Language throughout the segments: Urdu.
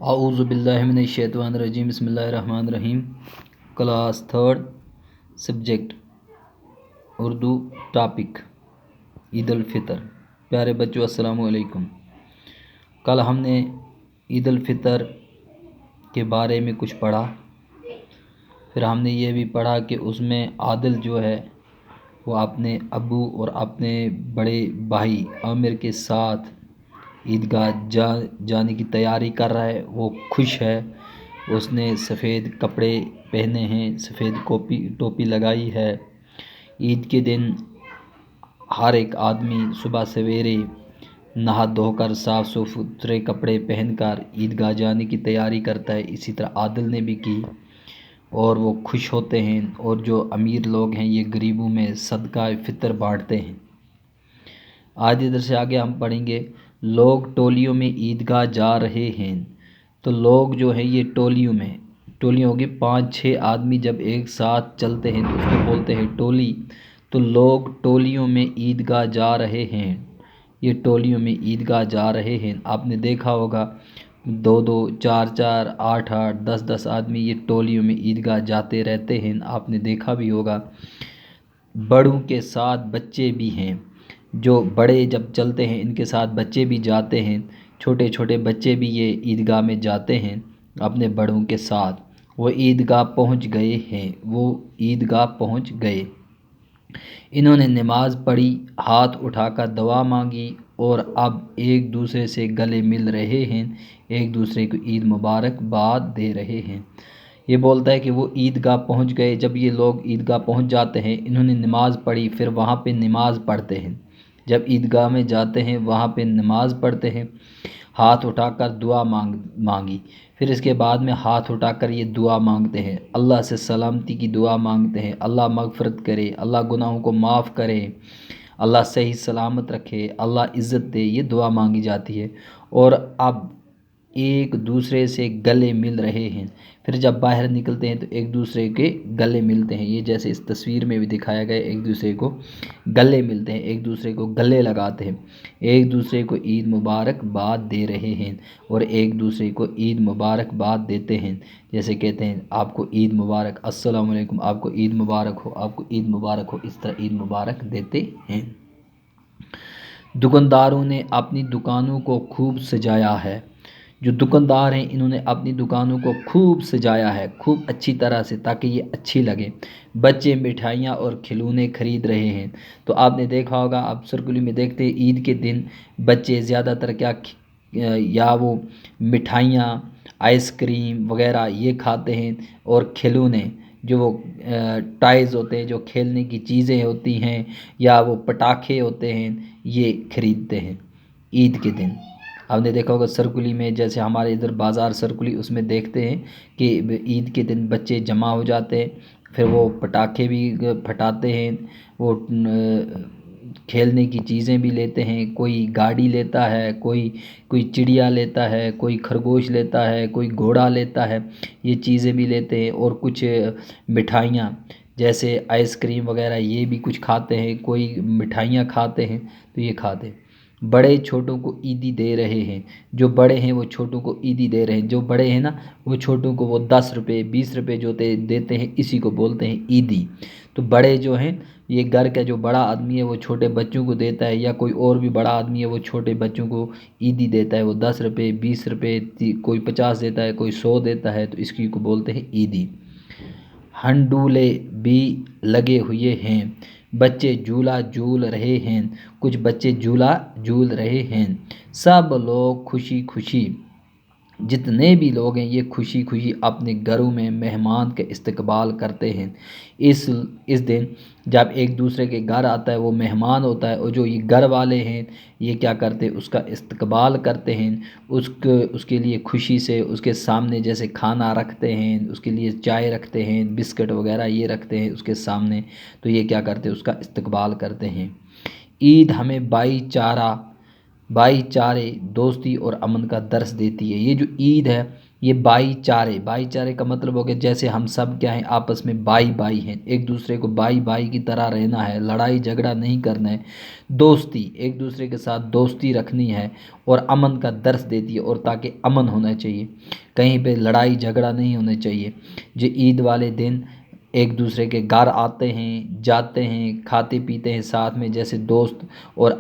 اعوذ باللہ من الشیطان الرجیم بسم اللہ الرحمن الرحیم۔ Class third, subject Urdu, topic Eid al-Fitr. پیارے بچوں السلام علیکم۔ کل ہم نے عید الفطر کے بارے میں کچھ پڑھا، پھر ہم نے یہ بھی پڑھا کہ اس میں عادل جو ہے وہ اپنے ابو اور اپنے بڑے بھائی عامر کے ساتھ عیدگاہ جانے کی تیاری کر رہا ہے۔ وہ خوش ہے، اس نے سفید کپڑے پہنے ہیں، سفید ٹوپی لگائی ہے۔ عید کے دن ہر ایک آدمی صبح سویرے نہا دھو کر صاف ستھرے کپڑے پہن کر عیدگاہ جانے کی تیاری کرتا ہے۔ اسی طرح عادل نے بھی کی اور وہ خوش ہوتے ہیں، اور جو امیر لوگ ہیں یہ غریبوں میں صدقہ فطر بانٹتے ہیں۔ آج ادھر سے آگے ہم پڑھیں گے، لوگ ٹولیوں میں عیدگاہ جا رہے ہیں۔ تو لوگ جو ہیں یہ ٹولیوں ہوگی، 5-6 آدمی جب ایک ساتھ چلتے ہیں تو اس کو بولتے ہیں ٹولی۔ تو لوگ ٹولیوں میں عیدگاہ جا رہے ہیں، یہ ٹولیوں میں عیدگاہ جا رہے ہیں۔ آپ نے دیکھا ہوگا 2-2، 4-4، 8-8، 10-10 آدمی یہ ٹولیوں میں عیدگاہ جاتے رہتے ہیں۔ آپ نے دیکھا بھی ہوگا بڑوں کے ساتھ بچے بھی ہیں، جو بڑے جب چلتے ہیں ان کے ساتھ بچے بھی جاتے ہیں، چھوٹے چھوٹے بچے بھی یہ عیدگاہ میں جاتے ہیں اپنے بڑوں کے ساتھ۔ وہ عیدگاہ پہنچ گئے، انہوں نے نماز پڑھی، ہاتھ اٹھا کر دعا مانگی اور اب ایک دوسرے سے گلے مل رہے ہیں، ایک دوسرے کو عید مبارک باد دے رہے ہیں۔ یہ بولتا ہے کہ وہ عیدگاہ پہنچ گئے۔ جب یہ لوگ عیدگاہ پہنچ جاتے ہیں، انہوں نے نماز پڑھی، پھر وہاں پہ نماز پڑھتے ہیں۔ جب عیدگاہ میں جاتے ہیں وہاں پہ نماز پڑھتے ہیں، ہاتھ اٹھا کر دعا مانگی، پھر اس کے بعد میں ہاتھ اٹھا کر یہ دعا مانگتے ہیں، اللہ سے سلامتی کی دعا مانگتے ہیں، اللہ مغفرت کرے، اللہ گناہوں کو معاف کرے، اللہ صحیح سلامت رکھے، اللہ عزت دے، یہ دعا مانگی جاتی ہے۔ اور اب ایک دوسرے سے گلے مل رہے ہیں، پھر جب باہر نکلتے ہیں تو ایک دوسرے کے گلے ملتے ہیں۔ یہ جیسے اس تصویر میں بھی دکھایا گیا، ایک دوسرے کو گلے ملتے ہیں، ایک دوسرے کو گلے لگاتے ہیں، ایک دوسرے کو عید مبارک باد دے رہے ہیں، اور ایک دوسرے کو عید مبارک باد دیتے ہیں۔ جیسے کہتے ہیں آپ کو عید مبارک، السلام علیکم، آپ کو عید مبارک ہو، آپ کو عید مبارک ہو، اس طرح عید مبارک دیتے ہیں۔ دکانداروں نے اپنی دکانوں کو خوب سجایا ہے۔ جو دکاندار ہیں انہوں نے اپنی دکانوں کو خوب سجایا ہے، خوب اچھی طرح سے، تاکہ یہ اچھی لگے۔ بچے مٹھائیاں اور کھلونے خرید رہے ہیں۔ تو آپ نے دیکھا ہوگا، آپ سرگلی میں دیکھتے ہیں عید کے دن بچے زیادہ تر یا وہ مٹھائیاں، آئس کریم وغیرہ یہ کھاتے ہیں، اور کھلونے جو وہ ٹائز ہوتے ہیں، جو کھیلنے کی چیزیں ہوتی ہیں، یا وہ پٹاخے ہوتے ہیں، یہ خریدتے ہیں عید کے دن۔ آپ نے دیکھا ہوگا سرکلی میں، جیسے ہمارے ادھر بازار سرکلی، اس میں دیکھتے ہیں کہ عید کے دن بچے جمع ہو جاتے ہیں، پھر وہ پٹاخے بھی پھٹاتے ہیں، وہ کھیلنے کی چیزیں بھی لیتے ہیں، کوئی گاڑی لیتا ہے، کوئی چڑیا لیتا ہے، کوئی خرگوش لیتا ہے، کوئی گھوڑا لیتا ہے، یہ چیزیں بھی لیتے ہیں، اور کچھ مٹھائیاں جیسے آئس کریم وغیرہ یہ بھی کچھ کھاتے ہیں، کوئی مٹھائیاں کھاتے ہیں، تو یہ کھاتے ہیں۔ بڑے چھوٹوں کو عیدی دے رہے ہیں، جو بڑے ہیں وہ چھوٹوں کو عیدی دے رہے ہیں، جو بڑے ہیں نا وہ چھوٹوں کو وہ 10 روپے 20 روپے جو دیتے ہیں، اسی کو بولتے ہیں عیدی۔ تو بڑے جو ہیں، یہ گھر کا جو بڑا آدمی ہے وہ چھوٹے بچوں کو دیتا ہے، یا کوئی اور بھی بڑا آدمی ہے وہ چھوٹے بچوں کو عیدی دیتا ہے، وہ 10 روپے 20 روپے، کوئی 50 دیتا ہے، کوئی 100 دیتا ہے، تو اس کی کو بولتے ہیں عیدی۔ ہنڈولے بھی لگے ہوئے ہیں، بچے جھولا جھول رہے ہیں، کچھ بچے جھولا جھول رہے ہیں۔ سب لوگ خوشی خوشی، جتنے بھی لوگ ہیں یہ خوشی خوشی اپنے گھروں میں مہمان کا استقبال کرتے ہیں۔ اس دن جب ایک دوسرے کے گھر آتا ہے وہ مہمان ہوتا ہے، اور جو یہ گھر والے ہیں یہ کیا کرتے ہیں، اس کا استقبال کرتے ہیں، اس کے لیے خوشی سے اس کے سامنے جیسے کھانا رکھتے ہیں، اس کے لیے چائے رکھتے ہیں، بسکٹ وغیرہ یہ رکھتے ہیں اس کے سامنے، تو یہ کیا کرتے ہیں، اس کا استقبال کرتے ہیں۔ عید ہمیں بھائی چارہ بھائی چارے، دوستی اور امن کا درس دیتی ہے۔ یہ جو عید ہے یہ بھائی چارے کا مطلب ہو گیا جیسے ہم سب کیا ہیں آپس میں بھائی ہیں، ایک دوسرے کو بھائی کی طرح رہنا ہے، لڑائی جھگڑا نہیں کرنا ہے، دوستی ایک دوسرے کے ساتھ دوستی رکھنی ہے، اور امن کا درس دیتی ہے، اور تاکہ امن ہونا چاہیے، کہیں پہ لڑائی جھگڑا نہیں ہونا چاہیے۔ جو عید والے دن ایک دوسرے کے گھر آتے ہیں، جاتے ہیں، کھاتے پیتے ہیں ساتھ میں جیسے دوست، اور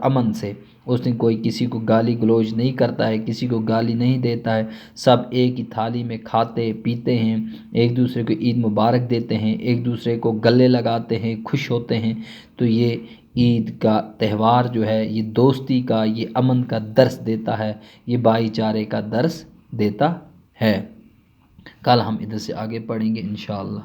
امن سے اس دن کوئی کسی کو گالی گلوچ نہیں کرتا ہے، کسی کو گالی نہیں دیتا ہے، سب ایک ہی تھالی میں کھاتے پیتے ہیں، ایک دوسرے کو عید مبارک دیتے ہیں، ایک دوسرے کو گلے لگاتے ہیں، خوش ہوتے ہیں۔ تو یہ عید کا تہوار جو ہے یہ دوستی کا، یہ امن کا درس دیتا ہے، یہ بھائی چارے کا درس دیتا ہے۔ کل ہم ادھر سے آگے پڑھیں گے انشاءاللہ۔